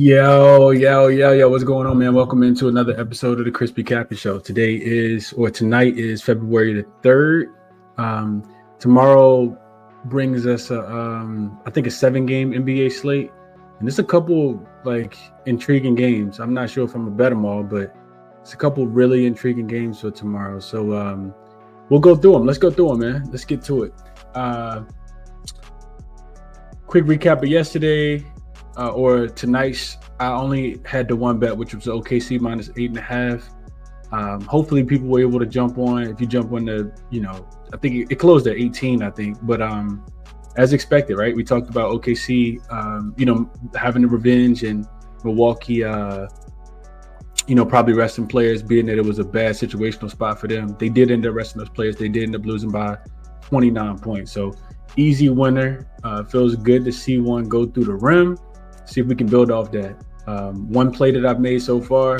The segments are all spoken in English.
Yo, what's going on, man? Welcome into another episode of the ChrisBeCappinn Show. Tonight is February the 3rd. Tomorrow brings us I think a 7-game NBA slate. And there's a couple intriguing games. I'm not sure if I'm gonna bet them all, but it's a couple really intriguing games for tomorrow. So we'll go through them. Let's go through them, man. Let's get to it. Quick recap of yesterday. Or tonight's, I only had the one bet, which was OKC minus 8.5. Hopefully people were able to jump on. If you jump on I think it closed at 18, I think. But as expected, right? We talked about OKC, having the revenge, and Milwaukee, probably resting players, being that it was a bad situational spot for them. They did end up resting those players. They did end up losing by 29 points. So easy winner. Feels good to see one go through the rim. See if we can build off that. One play that I've made so far,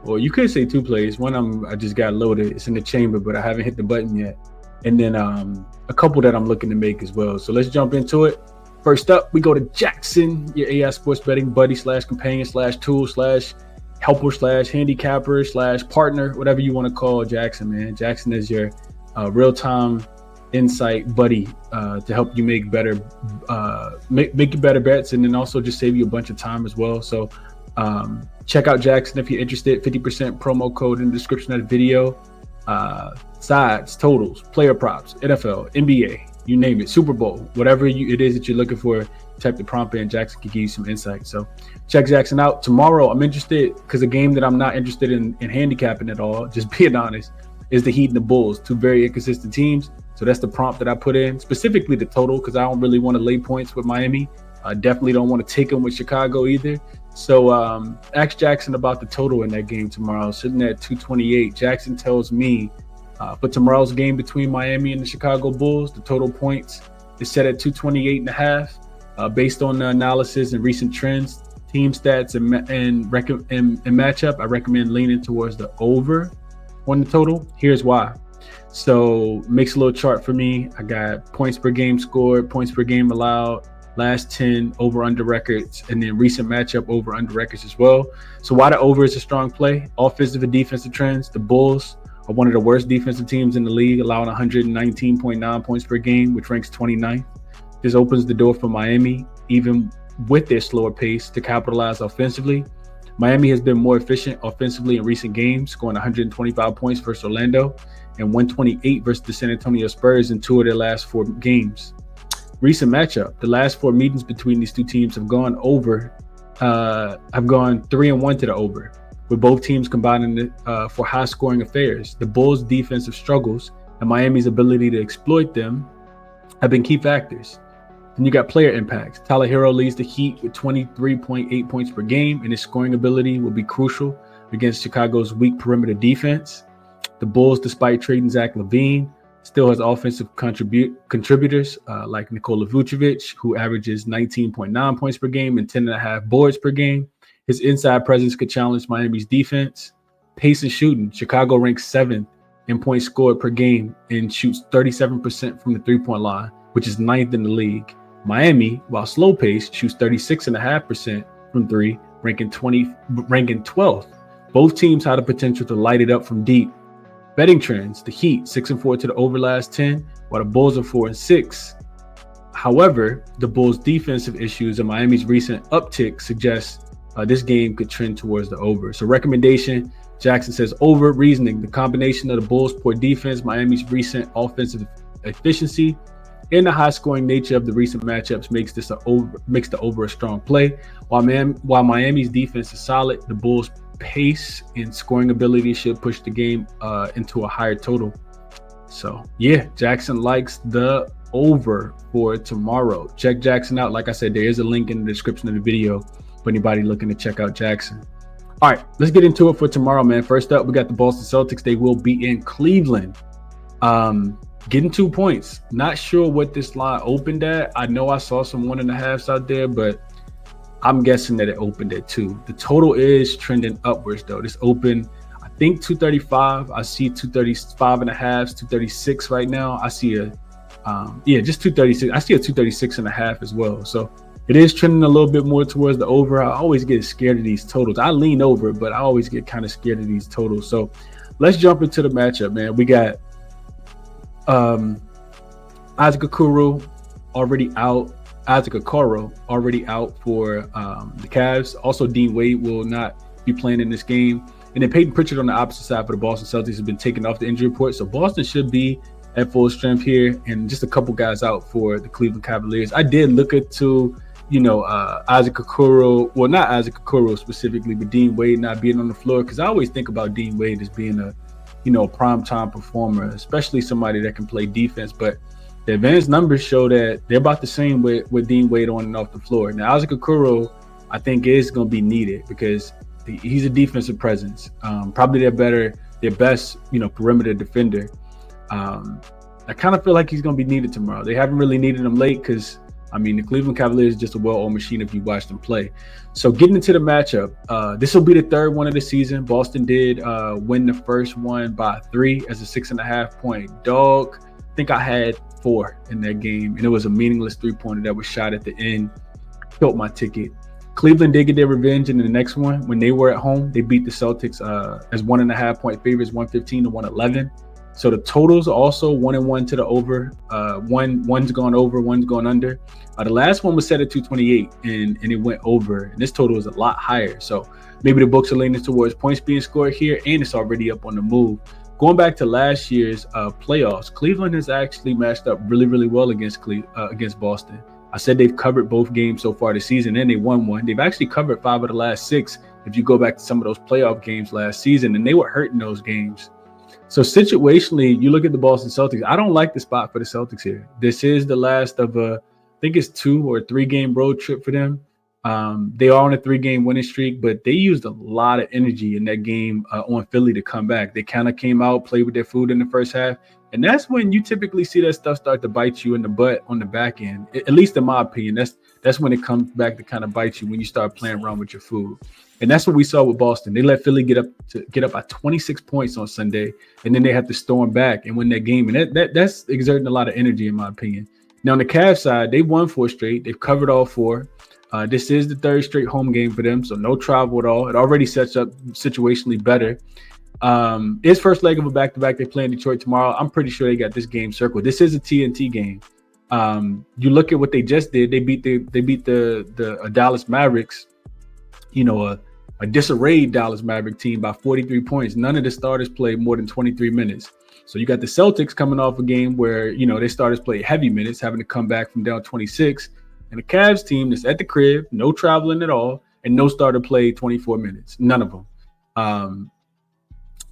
or you could say 2 plays. One I just got loaded. It's in the chamber, but I haven't hit the button yet. And then a couple that I'm looking to make as well. So let's jump into it. First up, we go to jaXon, your AI sports betting buddy / companion / tool / helper / handicapper / partner, whatever you want to call jaXon, man. jaXon is your real-time insight buddy to help you make better make you better bets, and then also just save you a bunch of time as well. So check out jaXon if you're interested. 50% promo code in the description of the video. Sides, totals, player props, NFL, NBA, you name it, Super Bowl, whatever it is that you're looking for, type the prompt in. jaXon can give you some insight. So check jaXon out. Tomorrow I'm interested, because a game that I'm not interested in handicapping at all, just being honest, is the Heat and the Bulls, 2 very inconsistent teams. So that's the prompt that I put in, specifically the total, because I don't really want to lay points with Miami. I definitely don't want to take them with Chicago either. So ask jaXon about the total in that game tomorrow, sitting at 228. jaXon tells me for tomorrow's game between Miami and the Chicago Bulls, the total points is set at 228.5. Based on the analysis and recent trends, team stats, and matchup, I recommend leaning towards the over on the total. Here's why. So makes a little chart for me. I got points per game scored, points per game allowed, last 10 over-under records, and then recent matchup over-under records as well. So why the over is a strong play? Offensive and defensive trends. The Bulls are one of the worst defensive teams in the league, allowing 119.9 points per game, which ranks 29th. This opens the door for Miami, even with their slower pace, to capitalize offensively. Miami has been more efficient offensively in recent games, scoring 125 points versus Orlando and 128 versus the San Antonio Spurs in 2 of their last 4 games. Recent matchup, the last 4 meetings between these 2 teams have gone 3-1 to the over, with both teams combining for high-scoring affairs. The Bulls' defensive struggles and Miami's ability to exploit them have been key factors. Then you got player impacts. Tyler Hero leads the Heat with 23.8 points per game, and his scoring ability will be crucial against Chicago's weak perimeter defense. The Bulls, despite trading Zach LaVine, still has offensive contributors like Nikola Vucevic, who averages 19.9 points per game and 10.5 boards per game. His inside presence could challenge Miami's defense. Pace and shooting. Chicago ranks 7th in points scored per game and shoots 37% from the 3-point line, which is 9th in the league. Miami, while slow pace, shoots 36.5% from 3, ranking 12th. Both teams have the potential to light it up from deep. Betting trends: the Heat 6-4 to the over last 10, while the Bulls are 4-6. However, the Bulls' defensive issues and Miami's recent uptick suggest this game could trend towards the over. So recommendation: jaXon says over. Reasoning: the combination of the Bulls' poor defense, Miami's recent offensive efficiency, and the high-scoring nature of the recent matchups makes the over a strong play. While Miami's defense is solid, the Bulls' pace and scoring ability should push the game into a higher total. So yeah, jaXon likes the over for tomorrow. Check jaXon out. Like I said, there is a link in the description of the video for anybody looking to check out jaXon. All right, let's get into it for tomorrow, man. First up, we got the Boston Celtics. They will be in Cleveland. Getting 2 points. Not sure what this line opened at. I know I saw some 1.5s out there, but I'm guessing that it opened at 2. The total is trending upwards though. This opened, I think 235. I see 235.5s, 236 right now. I see just 236. I see a 236.5 as well. So It is trending a little bit more towards the over. I always get scared of these totals. I lean over, but I always get kind of scared of these totals. So let's jump into the matchup, man. We got Isaac Okoro already out. Isaac Okoro already out for the Cavs. Also, Dean Wade will not be playing in this game. And then Peyton Pritchard on the opposite side for the Boston Celtics has been taken off the injury report. So Boston should be at full strength here, and just a couple guys out for the Cleveland Cavaliers. I did look into, Isaac Okoro, well, not Isaac Okoro specifically, but Dean Wade not being on the floor, because I always think about Dean Wade as being a primetime performer, especially somebody that can play defense. But the advanced numbers show that they're about the same with Dean Wade on and off the floor. Now, Isaac Okoro, I think, is going to be needed because he's a defensive presence. Probably their best, perimeter defender. I kind of feel like he's going to be needed tomorrow. They haven't really needed him late because, the Cleveland Cavaliers is just a well-oiled machine if you watch them play. So getting into the matchup, this will be the third one of the season. Boston did win the first one by 3 as a 6.5 point dog. I think I had 4 in that game, and it was a meaningless 3-pointer that was shot at the end. Killed my ticket. Cleveland did get their revenge in the next one. When they were at home, they beat the Celtics as 1.5 point favorites, 115 to 111. So the totals are also 1-1 to the over. One's gone over, one's gone under. The last one was set at 228, and it went over. And this total is a lot higher. So maybe the books are leaning towards points being scored here, and it's already up on the move. Going back to last year's playoffs, Cleveland has actually matched up really, really well against Boston. I said they've covered both games so far this season, and they won one. They've actually covered 5 of the last 6 if you go back to some of those playoff games last season, and they were hurting those games. So situationally, you look at the Boston Celtics. I don't like the spot for the Celtics here. This is the last of I think it's 2 or 3 game road trip for them. They are on a 3-game winning streak, but they used a lot of energy in that game on Philly to come back. They kind of came out, played with their food in the first half. And that's when you typically see that stuff start to bite you in the butt on the back end. At least in my opinion, that's when it comes back to kind of bite you, when you start playing around with your food. And that's what we saw with Boston. They let Philly get up by 26 points on Sunday, and then they have to storm back and win that game. And that's exerting a lot of energy, in my opinion. Now on the Cavs side, they won 4 straight. They've covered all 4. This is the 3rd straight home game for them, so no travel at all. It already sets up situationally better. It's first leg of a back-to-back. They play in Detroit tomorrow. I'm pretty sure they got this game circled. This is a TNT game. You look at what they just did. They beat the Dallas Mavericks, a disarrayed Dallas Maverick team by 43 points. None of the starters played more than 23 minutes. So you got the Celtics coming off a game where, their starters played heavy minutes, having to come back from down 26. And the Cavs team that's at the crib, no traveling at all, and no starter played 24 minutes. None of them.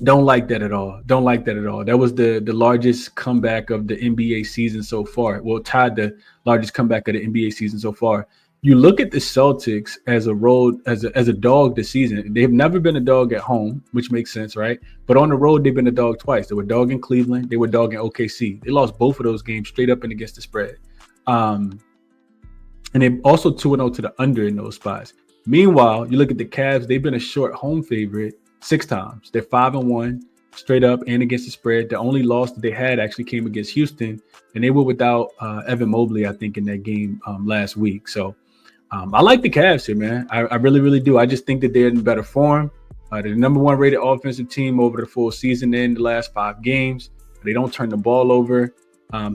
Don't like that at all. That was the largest comeback of the NBA season so far. Well, tied the largest comeback of the NBA season so far. You look at the Celtics as a dog this season. They've never been a dog at home, which makes sense, right? But on the road, they've been a dog twice. They were a dog in Cleveland. They were a dog in OKC. They lost both of those games straight up and against the spread. And they also 2-0 to the under in those spots. Meanwhile, you look at the Cavs. They've been a short home favorite 6 times. They're 5-1 straight up and against the spread. The only loss that they had actually came against Houston, and they were without Evan Mobley, I think, in that game last week. So I like the Cavs here, man. I really, really do. I just think that they're in better form. They're the number 1 rated offensive team over the full season in the last 5 games. They don't turn the ball over.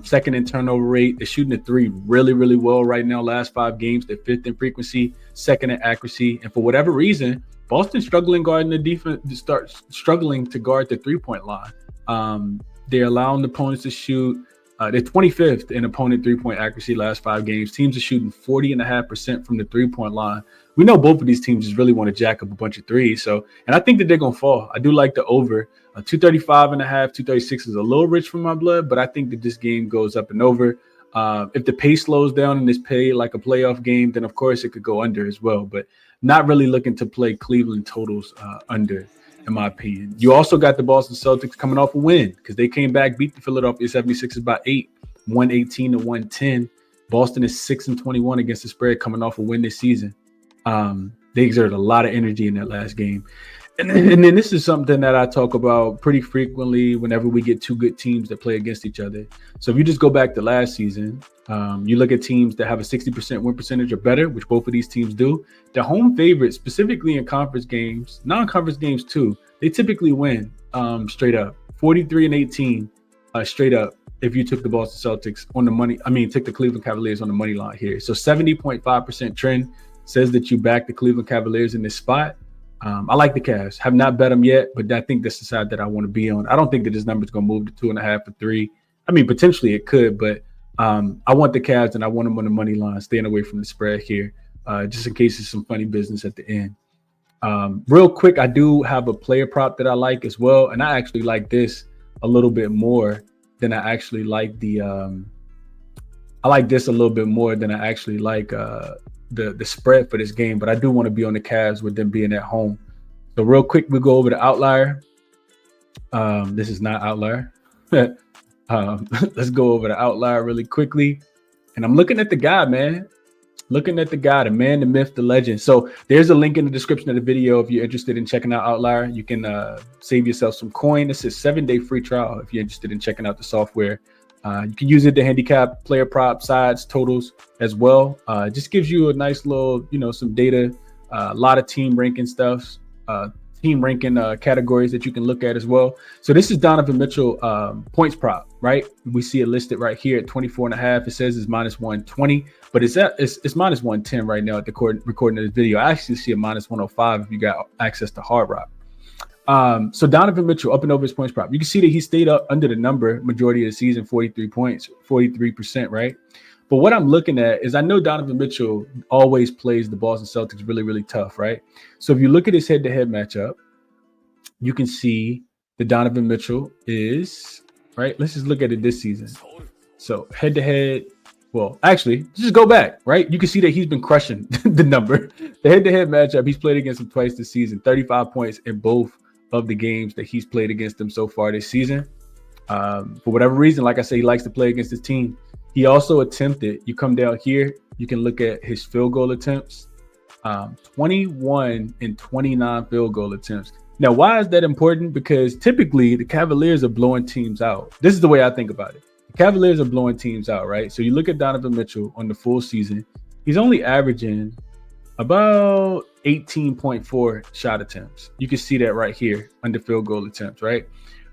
Second in turnover rate. They're shooting the 3 really, really well right now. Last 5 games, they're 5th in frequency, 2nd in accuracy. And for whatever reason, Boston's struggling guarding the defense, struggling to guard the 3-point line. They're allowing opponents to shoot. They're 25th in opponent 3-point accuracy last 5 games. Teams are shooting 40.5% from the 3-point line. We know both of these teams just really want to jack up a bunch of threes. And I think that they're going to fall. I do like the over. 235.5, 236 is a little rich for my blood, but I think that this game goes up and over. If the pace slows down and is played like a playoff game, then of course it could go under as well. But not really looking to play Cleveland totals under, in my opinion. You also got the Boston Celtics coming off a win because they came back, beat the Philadelphia 76ers by 8, 118 to 110. Boston is 6-21 against the spread, coming off a win this season. They exerted a lot of energy in that last game. And then this is something that I talk about pretty frequently whenever we get two good teams that play against each other. So if you just go back to last season, you look at teams that have a 60% win percentage or better, which both of these teams do. The home favorites, specifically in conference games, non-conference games too, they typically win straight up 43-18 straight up. If you took the Boston Celtics on the money, took the Cleveland Cavaliers on the money line here. So 70.5% trend says that you back the Cleveland Cavaliers in this spot. I like the Cavs. Have not bet them yet, but I think that's the side that I want to be on. I don't think that this number is going to move to 2.5 or 3. Potentially it could, but I want the Cavs and I want them on the money line, staying away from the spread here, just in case there's some funny business at the end. Real quick, I do have a player prop that I like as well, and I actually like this a little bit more than I actually like the. I like this a little bit more than I actually like the spread for this game, but I do want to be on the Cavs with them being at home. So real quick, we go over to Outlier. This is not Outlier. Let's go over to Outlier really quickly. And I'm looking at the guy, man. Looking at the guy, the man, the myth, the legend. So there's a link in the description of the video if you're interested in checking out Outlier. You can save yourself some coin. This is 7-day free trial if you're interested in checking out the software. You can use it to handicap player prop sides, totals as well. It just gives you a nice little, some data, a lot of team ranking stuff, team ranking categories that you can look at as well. So this is Donovan Mitchell points prop, right? We see it listed right here at 24.5. It says it's minus 120, but it's minus 110 right now at the recording of this video. I actually see a minus 105 if you got access to Hard Rock. So Donovan Mitchell up and over his points prop. You can see that he stayed up under the number majority of the season, 43 points, 43%, right? But what I'm looking at is I know Donovan Mitchell always plays the Boston Celtics really, really tough, right? So if you look at his head-to-head matchup, you can see that Donovan Mitchell is, right? Let's just look at it this season. So head-to-head, well, actually, just go back, right? You can see that he's been crushing the number. The head-to-head matchup, he's played against him twice this season, 35 points in both of the games that he's played against them so far this season. For whatever reason, like I say, he likes to play against his team. He also attempted, you come down here, you can look at his field goal attempts, 21 and 29 field goal attempts. Now, why is that important? Because typically the Cavaliers are blowing teams out. This is the way I think about it. The Cavaliers are blowing teams out, right? So you look at Donovan Mitchell on the full season, he's only averaging about 18.4 shot attempts. You can see that right here under field goal attempts, right?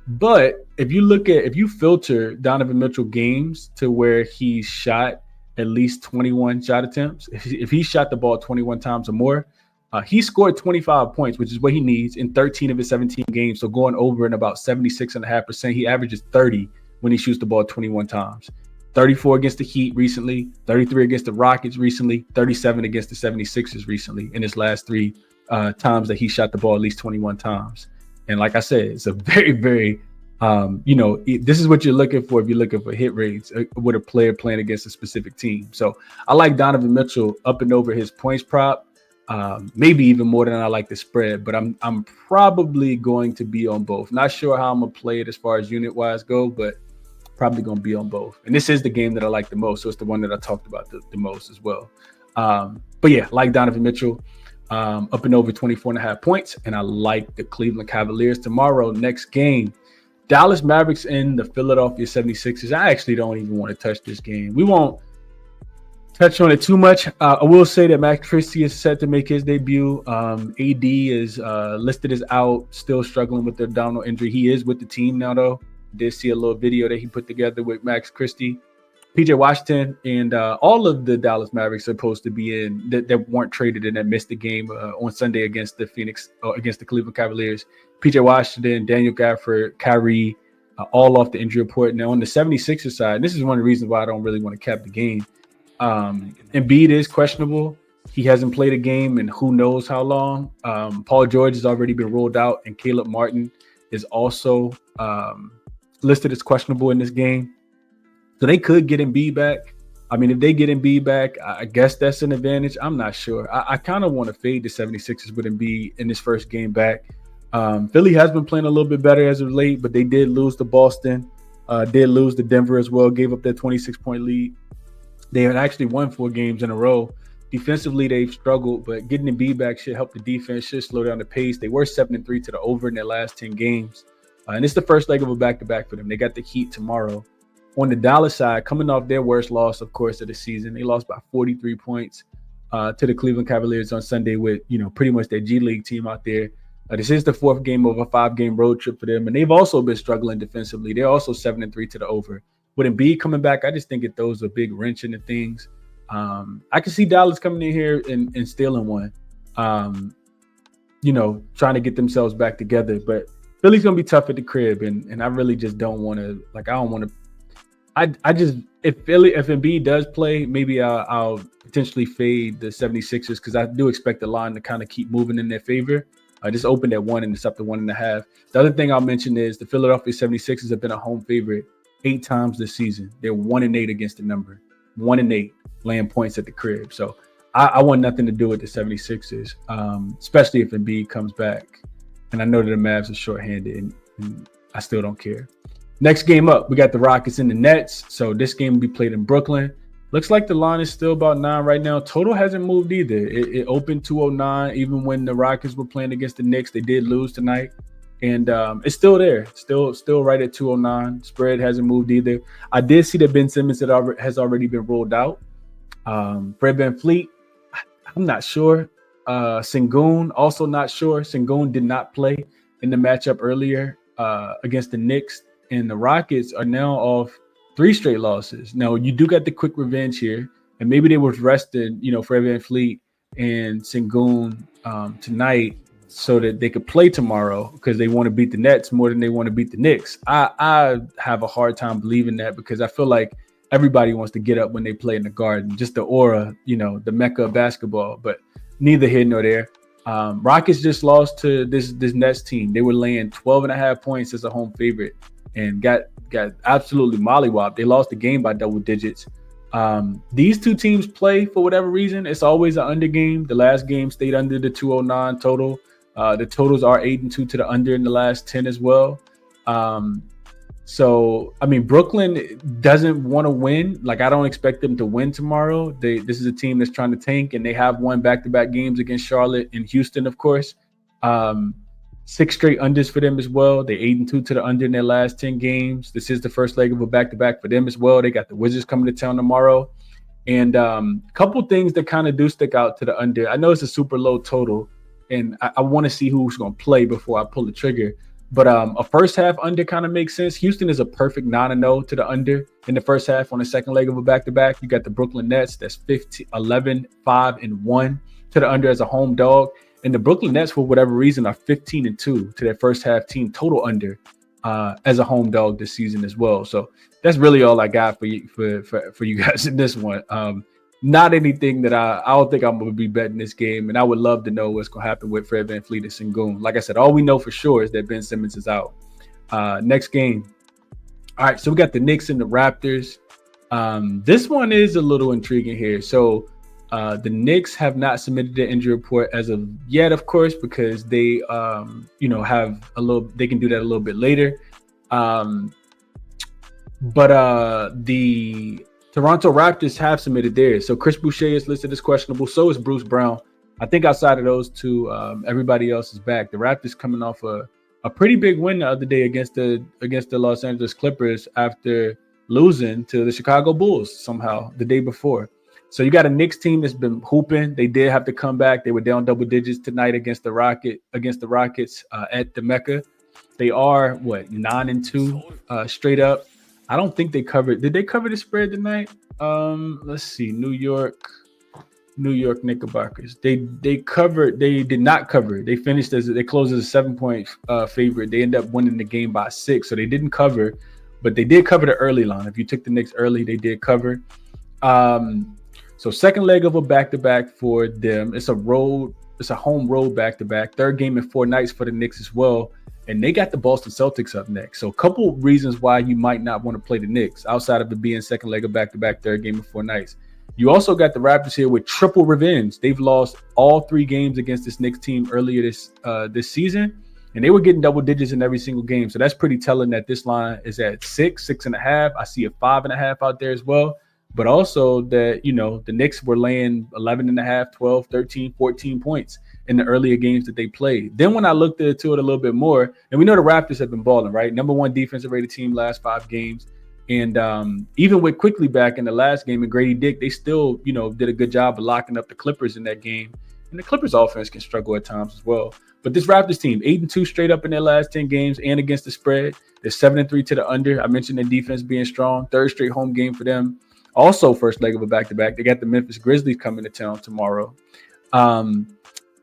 But if you filter Donovan Mitchell games to where he shot at least 21 shot attempts, if he shot the ball 21 times or more, he scored 25 points, which is what he needs in 13 of his 17 games. So going over in about 76.5%, he averages 30 when he shoots the ball 21 times. 34 against the Heat recently, 33 against the Rockets recently, 37 against the 76ers recently in his last 3 times that he shot the ball at least 21 times. And like I said, it's a very, very, this is what you're looking for if you're looking for hit rates with a player playing against a specific team. So I like Donovan Mitchell up and over his points prop, maybe even more than I like the spread, but I'm probably going to be on both. Not sure how I'm going to play it as far as unit-wise go, but probably going to be on both. And this is the game that I like the most, so it's the one that I talked about the most as well. But yeah, like Donovan Mitchell. Up and over 24.5 points. And I like the Cleveland Cavaliers tomorrow. Next game, Dallas Mavericks and the Philadelphia 76ers. I actually don't even want to touch this game. We won't touch on it too much. I will say that Max Christie is set to make his debut. AD is listed as out, still struggling with the abdominal injury. He is with the team now, though. Did see a little video that he put together with Max Christie. PJ Washington and all of the Dallas Mavericks are supposed to be in that weren't traded and that missed the game on Sunday against the Cleveland Cavaliers. PJ Washington, Daniel Gafford, Kyrie, all off the injury report. Now on the 76ers side, and this is one of the reasons why I don't really want to cap the game. Embiid is questionable. He hasn't played a game in who knows how long. Paul George has already been ruled out, and Caleb Martin is also listed as questionable in this game. So they could get Embiid back. I mean, if they get Embiid back, I guess that's an advantage. I'm not sure. I kind of want to fade the 76ers with Embiid in this first game back. Philly has been playing a little bit better as of late, but they did lose to Boston, did lose to Denver as well, gave up that 26-point lead. They had actually won 4 games in a row Defensively, they've struggled, but getting the B back should help the defense, should slow down the pace. They were 7-3 to the over in their last 10 games. And it's the first leg of a back-to-back for them. They got the Heat tomorrow. On the Dallas side, coming off their worst loss, of course, of the season, they lost by 43 points to the Cleveland Cavaliers on Sunday with, pretty much their G League team out there. This is the fourth game of a 5-game road trip for them, and they've also been struggling defensively. They're also 7-3 to the over. With Embiid coming back, I just think it throws a big wrench into things. I can see Dallas coming in here and stealing one, trying to get themselves back together. But Philly's going to be tough at the crib, and I really just don't want to, if Embiid does play, maybe I'll potentially fade the 76ers because I do expect the line to kind of keep moving in their favor. I just opened at 1 and it's up to 1.5. The other thing I'll mention is the Philadelphia 76ers have been a home favorite 8 times this season. They're 1-8 against the number, 1-8 laying points at the crib. So I want nothing to do with the 76ers, especially if Embiid comes back. And I know that the Mavs are shorthanded, and I still don't care. Next game up, we got the Rockets and the Nets. So this game will be played in Brooklyn. Looks like the line is still about 9 right now. Total hasn't moved either. It opened 209. Even when the Rockets were playing against the Knicks, they did lose tonight. And it's still there, still right at 209. Spread hasn't moved either. I did see that Ben Simmons has already been rolled out. Fred VanVleet, I'm not sure. Sengun, also not sure. Sengun did not play in the matchup earlier against the Knicks. And the Rockets are now off 3 straight losses. Now, you do got the quick revenge here. And maybe they was resting, Fred VanVleet and Sengun tonight so that they could play tomorrow because they want to beat the Nets more than they want to beat the Knicks. I have a hard time believing that because I feel like everybody wants to get up when they play in the Garden. Just the aura, the mecca of basketball. But neither here nor there. Rockets just lost to this Nets team. They were laying 12.5 points as a home favorite and got absolutely mollywopped. They lost the game by double digits. These two teams play for whatever reason. It's always an under game. The last game stayed under the 209 total. The totals are 8-2 to the under in the last 10 as well. So, Brooklyn doesn't want to win. I don't expect them to win tomorrow. This is a team that's trying to tank, and they have won back-to-back games against Charlotte and Houston, of course. 6 straight unders for them as well. They're 8-2 to the under in their last 10 games. This is the first leg of a back-to-back for them as well. They got the Wizards coming to town tomorrow. And a couple things that kind of do stick out to the under. I know it's a super low total, and I want to see who's going to play before I pull the trigger. But a first half under kind of makes sense. Houston is a perfect 9-0 to the under in the first half on the second leg of a back-to-back. You got the Brooklyn Nets. That's 11, 5-1 to the under as a home dog. And the Brooklyn Nets, for whatever reason, are 15-2 to their first half team total under as a home dog this season as well. So that's really all I got for you guys in this one. Not anything that I don't think I'm going to be betting this game, and I would love to know what's going to happen with Fred VanVleet and Sengun. Like I said, all we know for sure is that Ben Simmons is out. Next game. All right, so we got the Knicks and the Raptors. This one is a little intriguing here. So the Knicks have not submitted their injury report as of yet, of course, because they, have a little. They can do that a little bit later. But the Toronto Raptors have submitted theirs. So Chris Boucher is listed as questionable. So is Bruce Brown. I think outside of those two, everybody else is back. The Raptors coming off a pretty big win the other day against the Los Angeles Clippers after losing to the Chicago Bulls somehow the day before. So you got a Knicks team that's been hooping. They did have to come back. They were down double digits tonight against the Rockets at the Mecca. They are 9-2 straight up. I don't think they covered. Did they cover the spread tonight? Let's see. New York Knickerbockers. They covered. They did not cover. They finished they closed as a 7-point favorite. They ended up winning the game by 6. So they didn't cover, but they did cover the early line. If you took the Knicks early, they did cover. So second leg of a back-to-back for them. It's a home road back-to-back. Third game in 4 nights for the Knicks as well. And they got the Boston Celtics up next. So a couple reasons why you might not want to play the Knicks outside of it being second leg of back-to-back, third game in 4 nights. You also got the Raptors here with triple revenge. They've lost all 3 games against this Knicks team earlier this season, and they were getting double digits in every single game. So that's pretty telling that this line is at 6.5. I see a 5.5 out there as well. but also that, the Knicks were laying 11 and a half, 12, 13, 14 points in the earlier games that they played. Then when I looked into it a little bit more, and we know the Raptors have been balling, right? Number one defensive rated team last 5 games. And even with Quickly back in the last game and Grady Dick, they still, did a good job of locking up the Clippers in that game. And the Clippers offense can struggle at times as well. But this Raptors team, 8-2 straight up in their last 10 games and against the spread. They're 7-3 to the under. I mentioned their defense being strong. Third straight home game for them. Also first leg of a back-to-back. They got the Memphis Grizzlies coming to town tomorrow.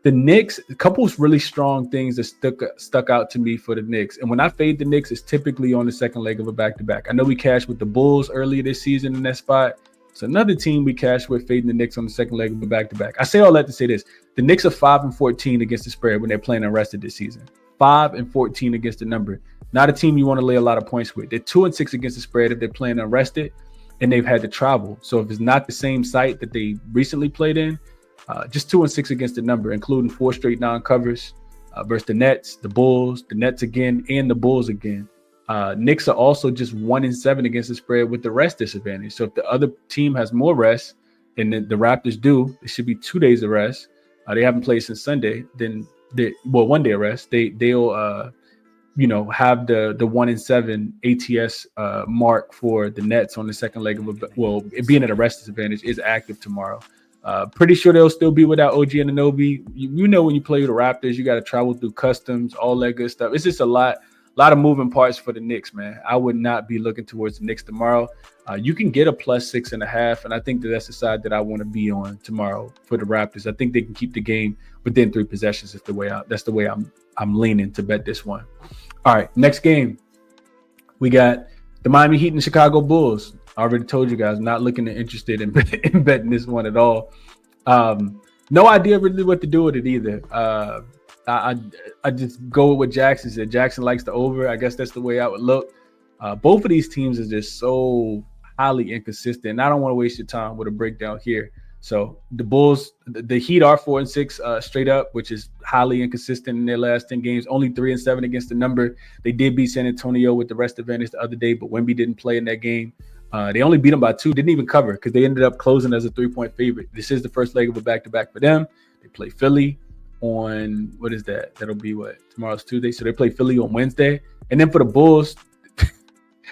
The Knicks, a couple of really strong things that stuck out to me for the Knicks. And when I fade the Knicks, it's typically on the second leg of a back-to-back. I know we cashed with the Bulls earlier this season in that spot. It's another team we cashed with, fading the Knicks on the second leg of a back-to-back. I say all that to say this. The Knicks are 5-14 against the spread when they're playing unrested this season. 5-14 against the number. Not a team you want to lay a lot of points with. They're 2-6 against the spread if they're playing unrested, and they've had to travel. So if it's not the same site that they recently played in, just 2-6 against the number, including 4 straight non-covers versus the Nets, the Bulls, the Nets again, and the Bulls again. Knicks are also just 1-7 against the spread with the rest disadvantage. So if the other team has more rest, and the Raptors do, it should be 2 days of rest. They haven't played since Sunday. Then 1 day of rest. They'll have the 1-7 ATS mark for the Nets on the second leg of it being at a rest disadvantage is active tomorrow. Pretty sure they'll still be without OG Anunoby. You know, when you play with the Raptors, you got to travel through customs, all that good stuff. It's just a lot of moving parts for the Knicks, man. I would not be looking towards the Knicks tomorrow. You can get a +6.5, and I think that's the side that I want to be on tomorrow for the Raptors. I think they can keep the game within 3 possessions. That's the way I'm leaning to bet this one. All right, next game. We got the Miami Heat and the Chicago Bulls. I already told you guys, not looking interested in betting this one at all. No idea really what to do with it either. I just go with what Jackson said. Jackson likes the over. I guess that's the way I would look. Both of these teams are just so highly inconsistent. I don't want to waste your time with a breakdown here. So the Bulls, the Heat are 4-6 straight up, which is highly inconsistent in their last 10 games. Only 3-7 against the number. They did beat San Antonio with the rest advantage the other day, but Wemby didn't play in that game. They only beat them by 2, didn't even cover because they ended up closing as a 3-point favorite. This is the first leg of a back-to-back for them. They play Philly on, what is that? That'll be tomorrow's Tuesday. So they play Philly on Wednesday. And then for the Bulls,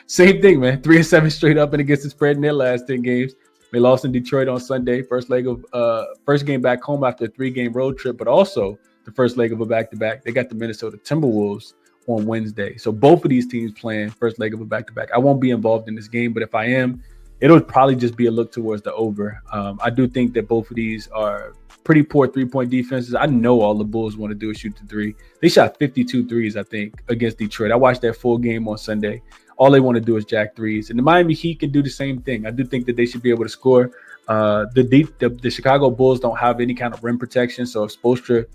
same thing, man. 3-7 straight up and against the spread in their last 10 games. They lost in Detroit on Sunday. First game back home after a 3-game road trip, but also the first leg of a back-to-back. They got the Minnesota Timberwolves on Wednesday. So both of these teams playing first leg of a back-to-back. I won't be involved in this game, but if I am, it'll probably just be a look towards the over. I do think that both of these are pretty poor 3-point defenses. I know all the Bulls want to do is shoot the 3. They shot 52 threes, I think, against Detroit. I watched that full game on Sunday. All they want to do is jack threes. And the Miami Heat can do the same thing. I do think that they should be able to score. The Chicago Bulls don't have any kind of rim protection. So if Spoelstra,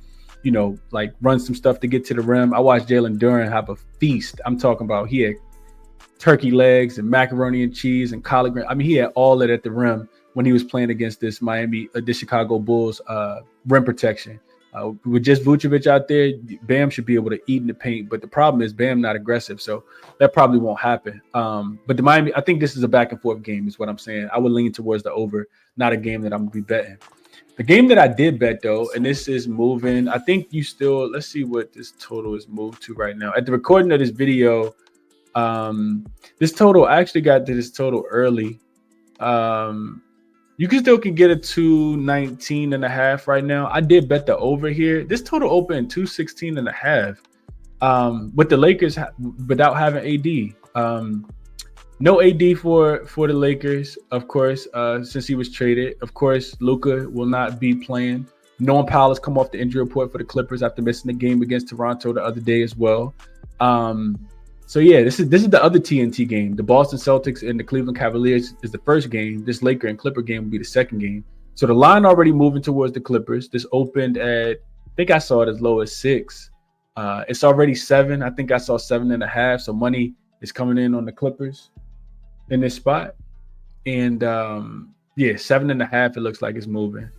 run some stuff to get to the rim. I watched Jalen Duren have a feast. I'm talking about he had turkey legs and macaroni and cheese and collard green. I mean, he had all that at the rim when he was playing against this Chicago Bulls rim protection. With just Vucevic out there, Bam should be able to eat in the paint. But the problem is Bam not aggressive, so that probably won't happen. But the Miami, I think this is a back and forth game is what I'm saying. I would lean towards the over, not a game that I'm going to be betting. The game that I did bet, though, and this is moving, I think let's see what this total is moved to right now. At the recording of this video, this total, I actually got to this total early. You still can get a 219.5 right now. I did bet the over here. This total opened 216.5 with the Lakers without having AD. No AD for the Lakers, of course, since he was traded. Of course, Luka will not be playing. Norman Powell has come off the injury report for the Clippers after missing the game against Toronto the other day as well. So yeah, this is the other TNT game. The Boston Celtics and the Cleveland Cavaliers is the first game. This Laker and Clipper game will be the second game. So the line already moving towards the Clippers. This opened at, I think I saw it as low as 6. It's already 7. I think I saw 7.5. So money is coming in on the Clippers in this spot. And 7.5, it looks like it's moving.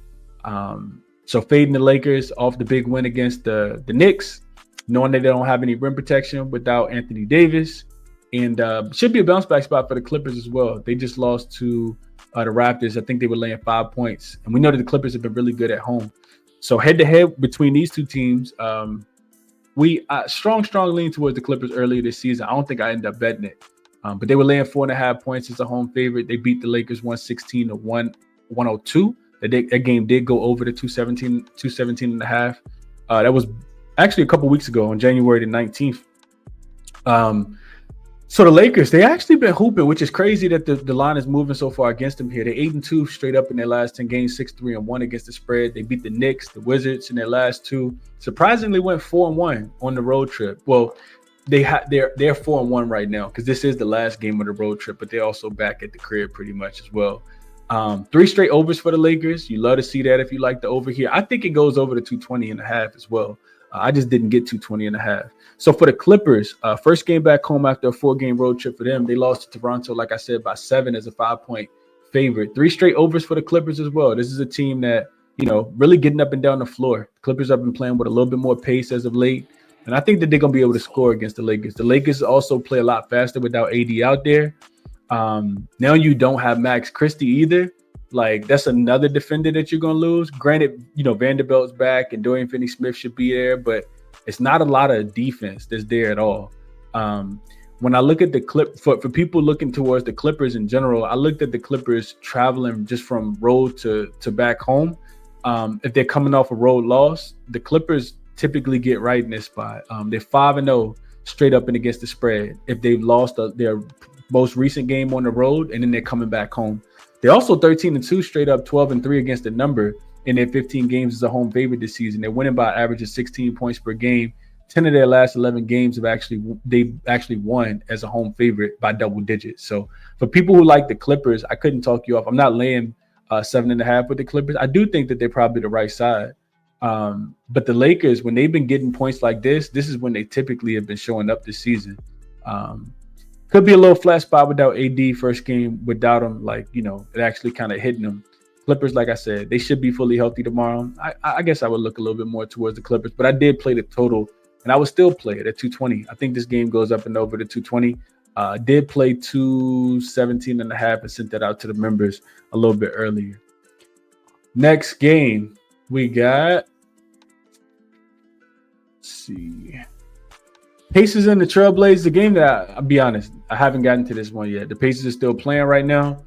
So fading the Lakers off the big win against the Knicks, knowing that they don't have any rim protection without Anthony Davis. And should be a bounce back spot for the Clippers as well. They just lost to the Raptors. I think they were laying 5 points. And we know that the Clippers have been really good at home. So head-to-head between these two teams, we strong lean towards the Clippers earlier this season. I don't think I ended up betting it. But they were laying 4.5 points as a home favorite. They beat the Lakers 116-102. That game did go over to 217.5. That was actually a couple weeks ago on January the 19th. So the Lakers, they actually been hooping, which is crazy that the line is moving so far against them here. They're 8-2 straight up in their last 10 games, 6-3-1 against the spread. They beat the Knicks, the Wizards in their last two. Surprisingly went 4-1 on the road trip. Well, they're 4-1 right now because this is the last game of the road trip, but they're also back at the crib pretty much as well. 3 straight overs for the Lakers. You love to see that if you like the over here. I think it goes over to 220.5 as well. I just didn't get 220.5. So for the Clippers, first game back home after a 4-game road trip for them, they lost to Toronto, like I said, by 7 as a 5-point favorite. 3 straight overs for the Clippers as well. This is a team that, really getting up and down the floor. The Clippers have been playing with a little bit more pace as of late, and I think that they're going to be able to score against the Lakers. The Lakers also play a lot faster without AD out there. Now you don't have Max Christie either. Like, that's another defender that you're going to lose. Granted, Vanderbilt's back and Dorian Finney-Smith should be there, but it's not a lot of defense that's there at all. When I look at the for people looking towards the Clippers in general, I looked at the Clippers traveling just from road to back home. If they're coming off a road loss, the Clippers typically get right in this spot. They're 5-0 straight up and against the spread if they've lost their most recent game on the road and then they're coming back home. They're also 13-2 straight up, 12-3 against the number in their 15 games as a home favorite this season. They're winning by an average of 16 points per game. 10 of their last 11 games they've actually won as a home favorite by double digits. So for people who like the Clippers, I couldn't talk you off. I'm not laying 7.5 with the Clippers. I do think that they're probably the right side. But the Lakers, when they've been getting points like this is when they typically have been showing up this season. Could be a little flat spot without AD first game without him, it actually kind of hitting them. Clippers, like I said, they should be fully healthy tomorrow. I guess I would look a little bit more towards the Clippers, but I did play the total, and I would still play it at 220. I think this game goes up and over to 220. Did play 217.5 and sent that out to the members a little bit earlier. Next game, we got, let's see, Pacers and the Trailblazers, the game that I'll be honest, I haven't gotten to this one yet. The Pacers are still playing right now.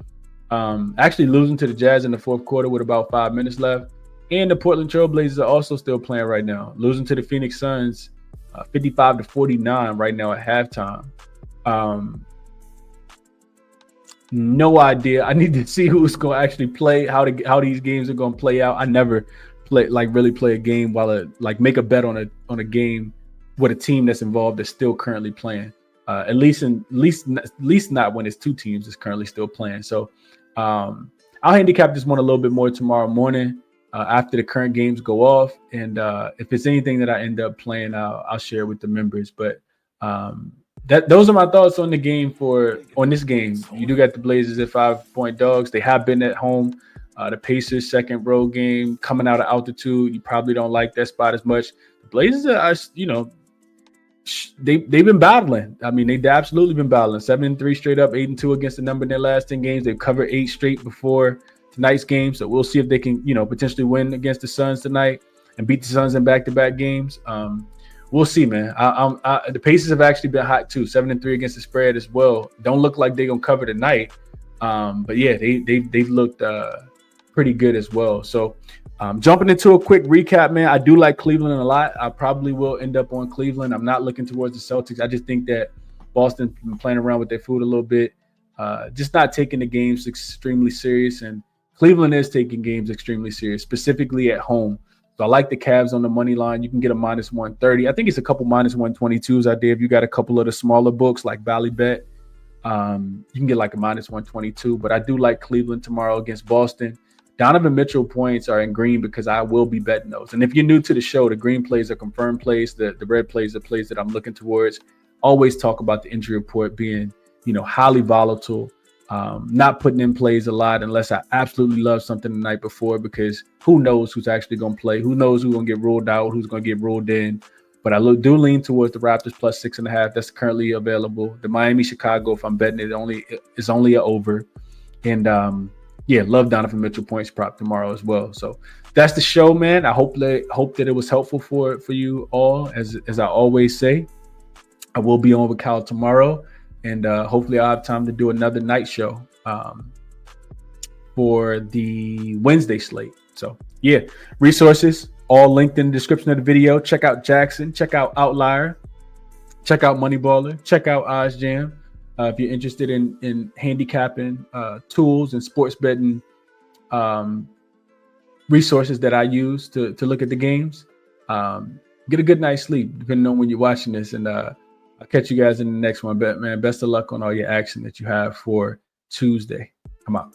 Actually losing to the Jazz in the fourth quarter with about 5 minutes left. And the Portland Trailblazers are also still playing right now, losing to the Phoenix Suns 55-49 right now at halftime. No idea. I need to see who's going to actually play, how these games are going to play out. I never really play a game make a bet on a game with a team that's involved that's still currently playing. At least not when it's two teams that's currently still playing. So I'll handicap this one a little bit more tomorrow morning after the current games go off. And if it's anything that I end up playing, I'll share with the members. But those are my thoughts on the game on this game. You do got the Blazers at 5-point dogs. They have been at home. The Pacers second road game coming out of altitude. You probably don't like that spot as much. The Blazers are, they've been battling. I mean, they've absolutely been battling. 7-3 straight up, 8-2 against the number in their last 10 games. They've covered 8 straight before tonight's game. So we'll see if they can, potentially win against the Suns tonight and beat the Suns in back-to-back games. We'll see, man. The Pacers have actually been hot too. 7-3 against the spread as well. Don't look like they're gonna cover tonight. But yeah, they've looked pretty good as well. So jumping into a quick recap, man, I do like Cleveland a lot. I probably will end up on Cleveland. I'm not looking towards the Celtics. I just think that Boston's been playing around with their food a little bit, just not taking the games extremely serious. And Cleveland is taking games extremely serious, specifically at home. So I like the Cavs on the money line. You can get a minus 130. I think it's a couple minus 122s out there. If you got a couple of the smaller books like Valley Bet, you can get like a minus 122. But I do like Cleveland tomorrow against Boston. Donovan Mitchell points are in green because I will be betting those. And if you're new to the show, the green plays are confirmed plays. The red plays are plays that I'm looking towards. Always talk about the injury report being, highly volatile. Not putting in plays a lot unless I absolutely love something the night before, because who knows who's actually going to play? Who knows who's going to get ruled out? Who's going to get ruled in? But I do lean towards the Raptors plus 6.5. That's currently available. The Miami Chicago, if I'm betting it, is only a over. And Yeah, love Donovan Mitchell points prop tomorrow as well. So that's the show, man. I hope that it was helpful for you all. As I always say, I will be on with Cal tomorrow, and hopefully I'll have time to do another night show for the Wednesday slate. So yeah, resources all linked in the description of the video. Check out jaXon, check out Outlier, check out Moneyballer, check out OddsJam. If you're interested in handicapping tools and sports betting resources that I use to look at the games, get a good night's sleep, depending on when you're watching this. And I'll catch you guys in the next one. But man, best of luck on all your action that you have for Tuesday. I'm out.